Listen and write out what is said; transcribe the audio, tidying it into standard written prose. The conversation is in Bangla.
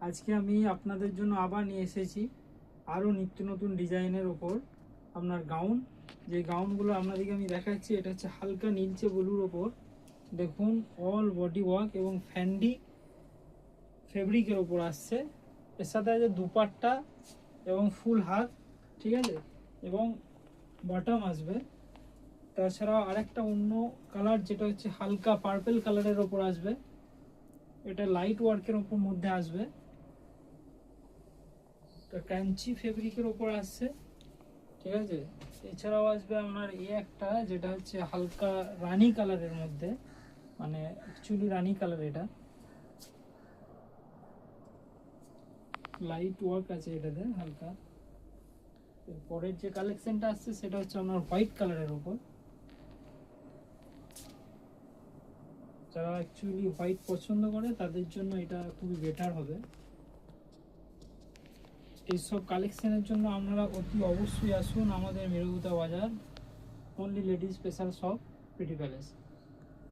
আজকে আমি আপনাদের জন্য আবার নিয়ে এসেছি আরও নিত্য নতুন ডিজাইনের ওপর আপনার গাউন। যে গাউনগুলো আপনাদেরকে আমি দেখাচ্ছি, এটা হচ্ছে হালকা নীলচে ব্লুর ওপর। দেখুন অল বডি ওয়ার্ক এবং ফ্যান্ডি ফেব্রিকের ওপর আসছে। এর সাথে আছে দুপাট্টা এবং ফুল হাত, ঠিক আছে, এবং বটম আসবে। তাছাড়াও আরেকটা অন্য কালার যেটা হচ্ছে হালকা পার্পল কালারের ওপর আসবে, এটা লাইট ওয়ার্কের ওপর মধ্যে আসবে। কাঞ্চি ফেব্রিকের ওপর আসছে, ঠিক আছে। এছাড়াও আসবে আপনার একটা যেটা হচ্ছে হালকা রানী কালারের মধ্যে, মানে অ্যাকচুয়ালি রানী কালার, এটা লাইট ওয়ার্ক আছে এটাতে হালকা। পরের যে কালেকশনটা আসছে সেটা হচ্ছে আপনার হোয়াইট কালারের ওপর। যারা অ্যাকচুয়ালি হোয়াইট পছন্দ করে তাদের জন্য এটা খুবই বেটার হবে। এইসব কালেকশনের জন্য আপনারা অতি অবশ্যই আসুন আমাদের মেরুদা বাজার, only ladies special shop, pretty palace.